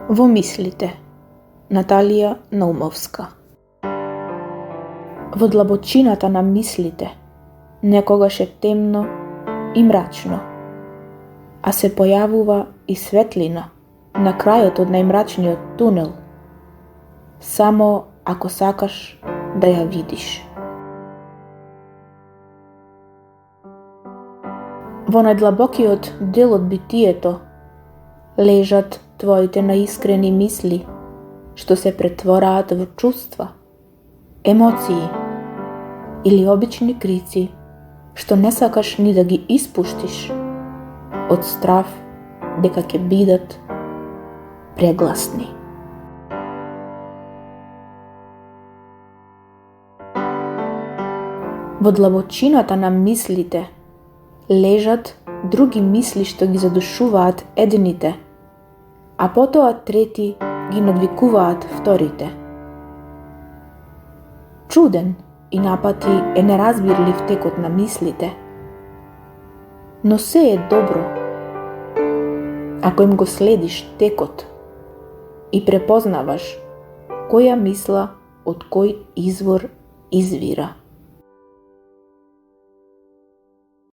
Во мислите. Наталија Наумовска. Во длабочината на мислите, некогаш е темно и мрачно, а се појавува и светлина на крајот од најмрачниот тунел, само ако сакаш да ја видиш. Во најдлабокиот дел од битието лежат твоите наискрени мисли, што се претвораат во чувства, емоции или обични крици, што не сакаш ни да ги испуштиш од страв дека ќе бидат прегласни. Во длабочината на мислите лежат други мисли што ги задушуваат едните, а потоа трети ги надвикуваат вторите. Чуден и напати е неразбирлив текот на мислите, но се е добро ако им го следиш текот и препознаваш која мисла од кој извор извира.